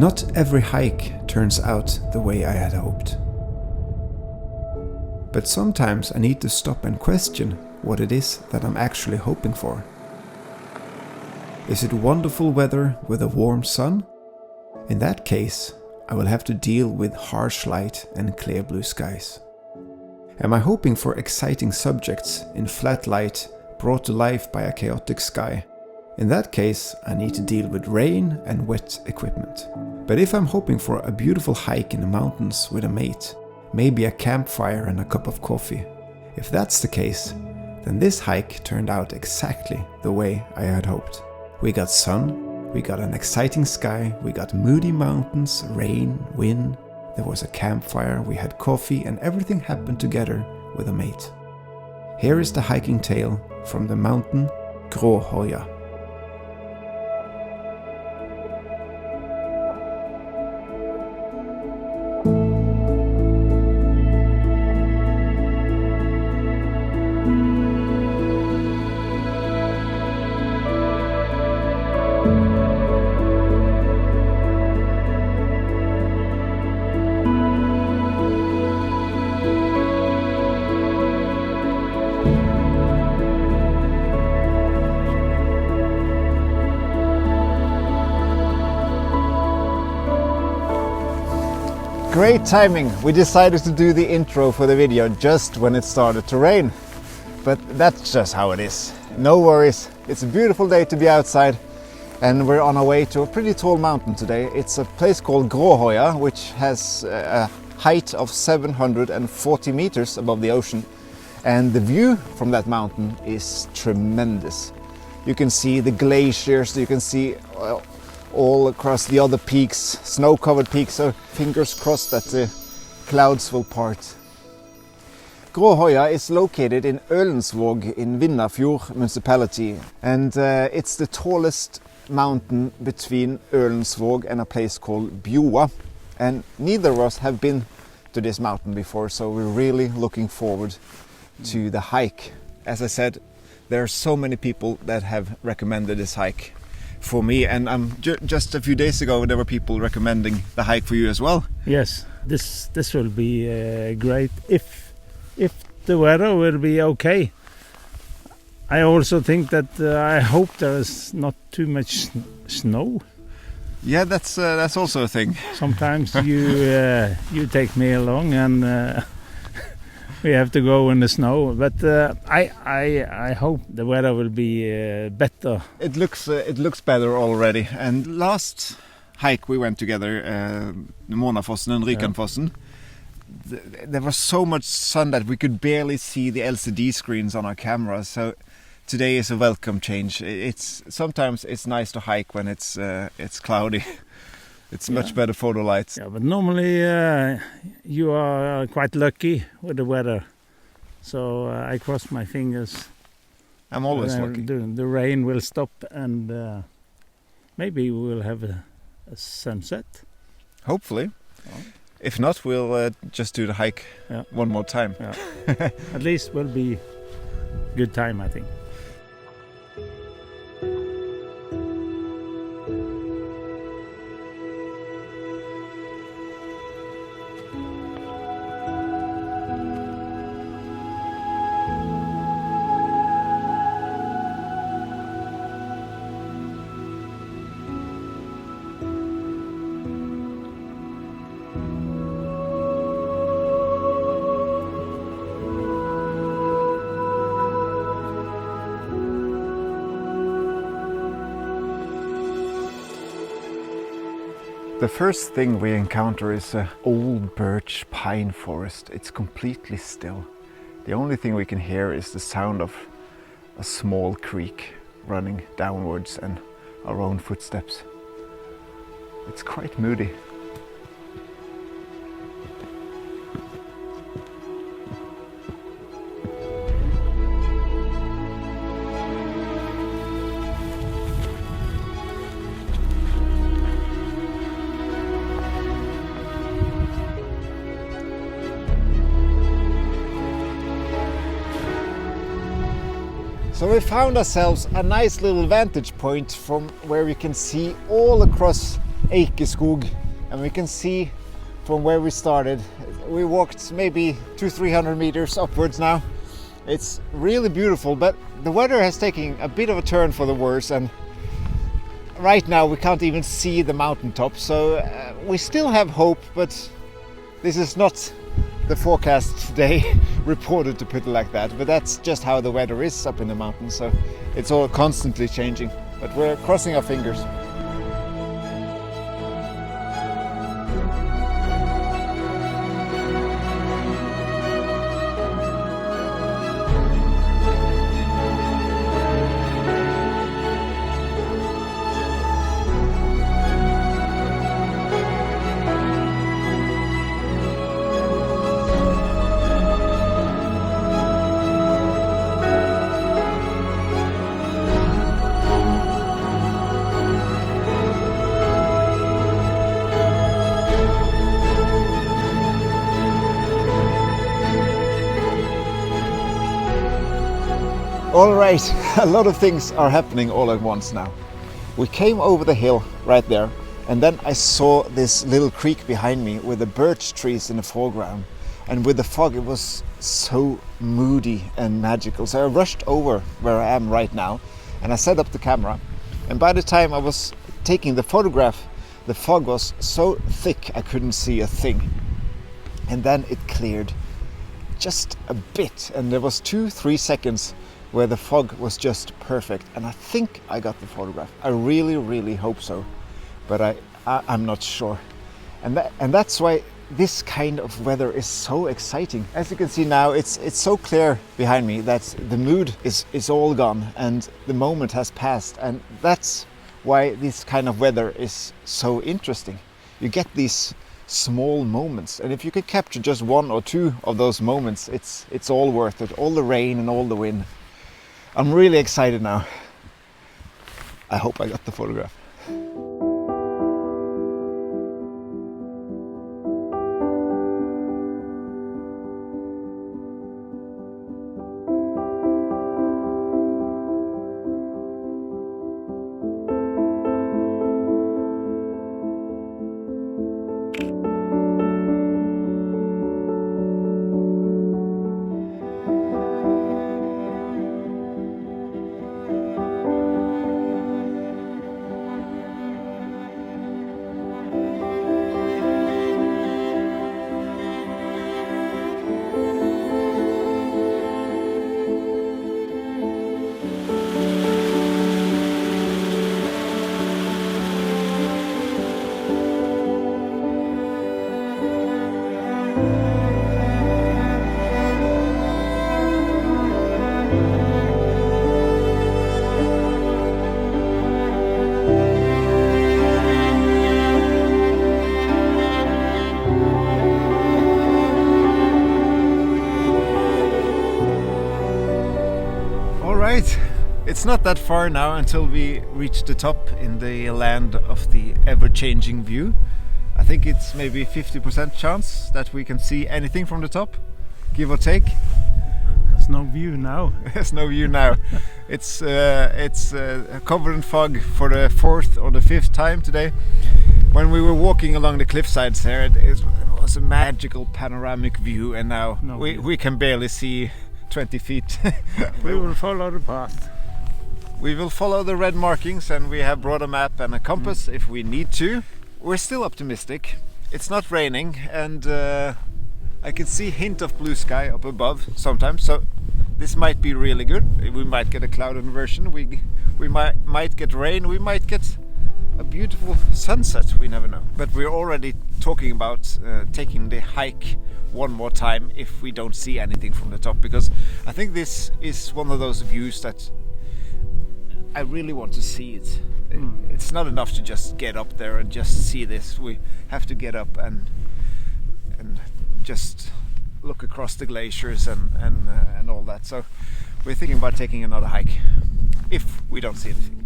Not every hike turns out the way I had hoped. But sometimes I need to stop and question what it is that I'm actually hoping for. Is it wonderful weather with a warm sun? In that case, I will have to deal with harsh light and clear blue skies. Am I hoping for exciting subjects in flat light brought to life by a chaotic sky? In that case, I need to deal with rain and wet equipment. But if I'm hoping for a beautiful hike in the mountains with a mate, maybe a campfire and a cup of coffee, if that's the case, then this hike turned out exactly the way I had hoped. We got sun, we got an exciting sky, we got moody mountains, rain, wind, there was a campfire, we had coffee, and everything happened together with a mate. Here is the hiking tale from the mountain Gråhorgja. Great timing! We decided to do the intro for the video just when it started to rain. But that's just how it is. No worries, it's a beautiful day to be outside and we're on our way to a pretty tall mountain today. It's a place called Gråhorgja, which has a height of 740 meters above the ocean. And the view from that mountain is tremendous. You can see the glaciers, you can see all across the other peaks, snow-covered peaks, so fingers crossed that the clouds will part. Gråhorgja is located in 𝐔𝐿𝐴𝐻𝐿𝐴𝐻𝐿 in Vindafjord municipality, and it's the tallest mountain between 𝐿𝐴𝐻𝐿𝐴𝐻𝐿 and a place called Bjoa. And neither of us have been to this mountain before, so we're really looking forward to the hike. As I said, there are so many people that have recommended this hike for me, and just a few days ago there were people recommending the hike for you as well. Yes, this will be great if the weather will be okay. I also think that I hope there is not too much snow. Yeah, that's also a thing. Sometimes you take me along and we have to go in the snow, but I hope the weather will be better. It looks better already. And last hike we went together, Månafossen and Rykanfossen, there was so much sun that we could barely see the LCD screens on our cameras. So today is a welcome change. Sometimes it's nice to hike when it's cloudy. It's much better photo lights. Yeah, but normally you are quite lucky with the weather. So I cross my fingers. I'm always lucky. The rain will stop and maybe we will have a sunset. Hopefully. Oh. If not, we'll just do the hike one more time. Yeah. At least will be good time, I think. The first thing we encounter is an old birch pine forest. It's completely still. The only thing we can hear is the sound of a small creek running downwards and our own footsteps. It's quite moody. So we found ourselves a nice little vantage point from where we can see all across 𝐂𝐚𝐬𝐾, and we can see from where we started, we walked maybe 200-300 meters upwards now. It's really beautiful, but the weather has taken a bit of a turn for the worse, and right now we can't even see the mountaintop, so we still have hope, but this is not the forecast today reported, to put it like that, but that's just how the weather is up in the mountains, so it's all constantly changing, but we're crossing our fingers. All right, a lot of things are happening all at once now. We came over the hill right there, and then I saw this little creek behind me with the birch trees in the foreground, and with the fog it was so moody and magical. So I rushed over where I am right now, and I set up the camera, and by the time I was taking the photograph, the fog was so thick I couldn't see a thing. And then it cleared just a bit, and there was 2-3 seconds where the fog was just perfect, and I think I got the photograph. I really hope so, but I'm not sure. And that's why this kind of weather is so exciting. As you can see now, it's so clear behind me that the mood is all gone and the moment has passed, and that's why this kind of weather is so interesting. You get these small moments, and if you can capture just 1 or 2 of those moments, it's all worth it. All the rain and all the wind. I'm really excited now. I hope I got the photograph. It's not that far now until we reach the top in the land of the ever-changing view. I think it's maybe 50% chance that we can see anything from the top, give or take. There's no view now. There's no view now. It's covered in fog for the 4th or the 5th time today. When we were walking along the cliffsides there, it was a magical panoramic view, and now we can barely see 20 feet. We will follow the path. We will follow the red markings, and we have brought a map and a compass if we need to. We're still optimistic. It's not raining, and I can see a hint of blue sky up above sometimes, so this might be really good. We might get a cloud inversion, we might get rain, we might get a beautiful sunset, we never know. But we're already talking about taking the hike one more time if we don't see anything from the top, because I think this is one of those views that I really want to see it. It's not enough to just get up there and just see this. We have to get up and just look across the glaciers and all that. So we're thinking about taking another hike if we don't see anything.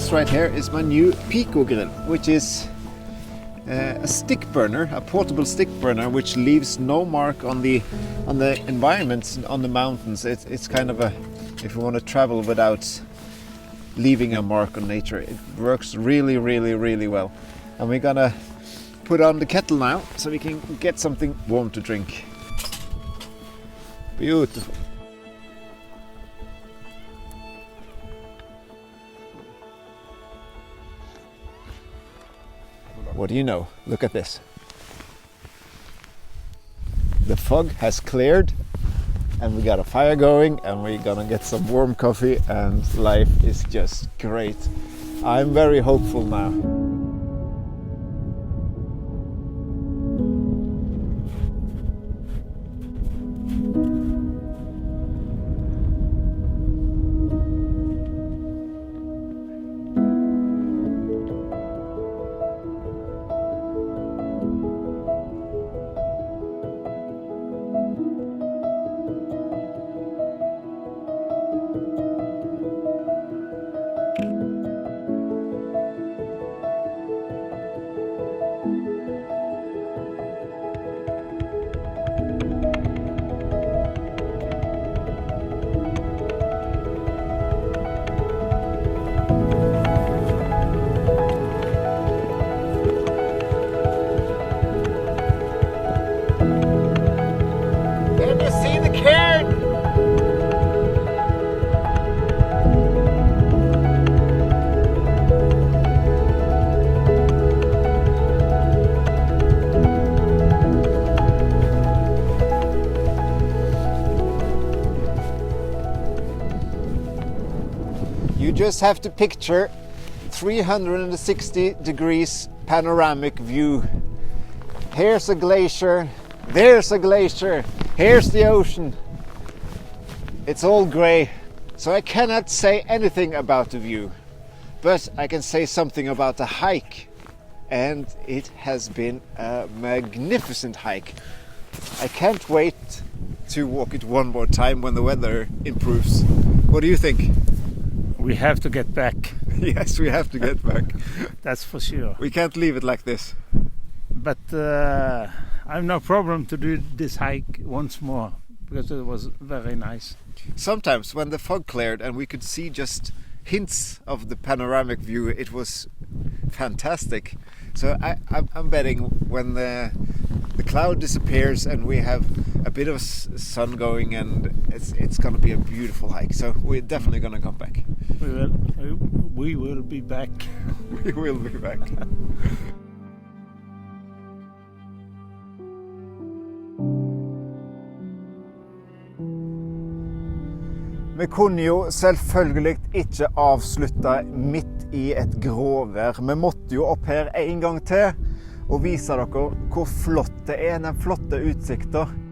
This right here is my new Pico Grill, which is a stick burner, a portable stick burner, which leaves no mark on the environment, on the mountains. It's kind of a, if you want to travel without leaving a mark on nature, it works really, really, really well. And we're gonna put on the kettle now, so we can get something warm to drink. Beautiful. What do you know? Look at this. The fog has cleared and we got a fire going and we're gonna get some warm coffee and life is just great. I'm very hopeful now. You just have to picture 360 degrees panoramic view. Here's a glacier, there's a glacier, here's the ocean. It's all grey, so I cannot say anything about the view, but I can say something about the hike, and it has been a magnificent hike. I can't wait to walk it one more time when the weather improves. What do you think? We have to get back. Yes, we have to get back. That's for sure. We can't leave it like this. But I have no problem to do this hike once more because it was very nice. Sometimes when the fog cleared and we could see just hints of the panoramic view, it was fantastic. So I'm betting when the cloud disappears and we have a bit of sun going, and it's going to be a beautiful hike. So we're definitely going to come back. We will be back. We will be back. Vi kunne jo selvfølgelig ikke avslutte midt i et gråvær. Vi måtte jo opp her en gang til og vise dere hvor flott det er, den flotte utsikten.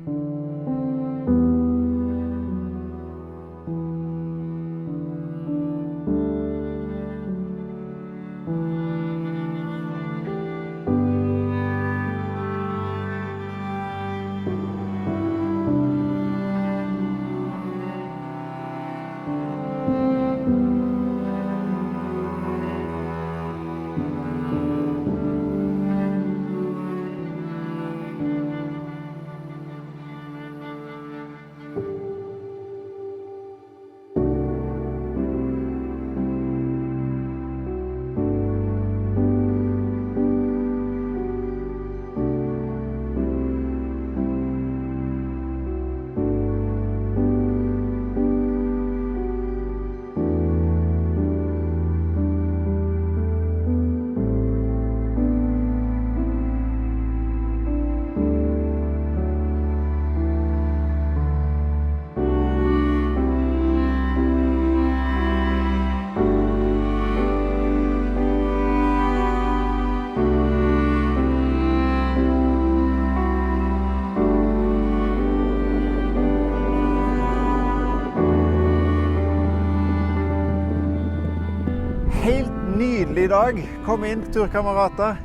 Nydelig dag. Kom inn, turkamerater.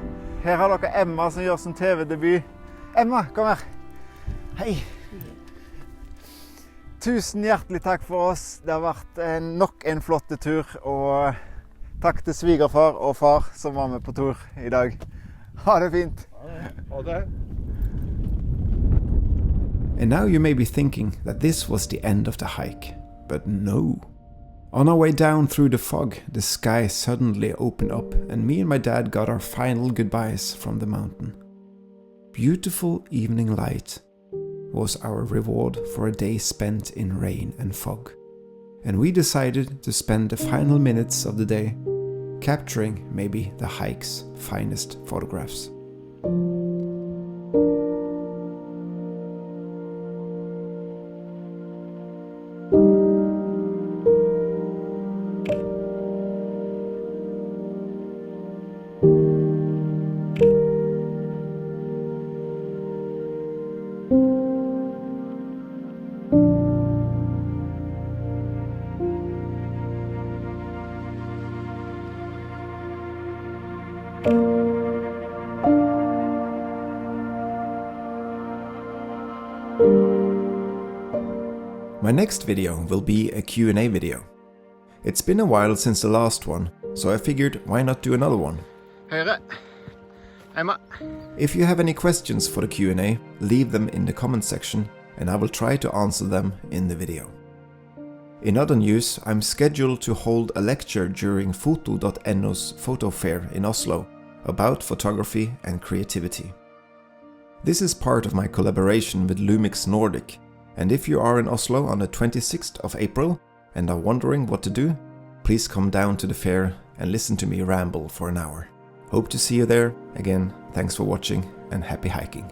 Her har dere Emma som gjør sin TV-debut. Emma, kom her. Hei. Tusen hjertelig takk for oss. Det har vært nok en flott tur, og Takk til svigerfar og far som var med på tur I dag. Ha det fint! Ha det. And now you may be thinking that this was the end of the hike, but no. On our way down through the fog, the sky suddenly opened up and me and my dad got our final goodbyes from the mountain. Beautiful evening light was our reward for a day spent in rain and fog. And we decided to spend the final minutes of the day capturing maybe the hike's finest photographs. My next video will be a Q&A video. It's been a while since the last one, so I figured why not do another one. Høyre. Emma. If you have any questions for the Q&A, leave them in the comment section and I will try to answer them in the video. In other news, I'm scheduled to hold a lecture during Foto.no's photo fair in Oslo about photography and creativity. This is part of my collaboration with Lumix Nordic, and if you are in Oslo on the 26th of April and are wondering what to do, please come down to the fair and listen to me ramble for an hour. Hope to see you there. Again, thanks for watching and happy hiking.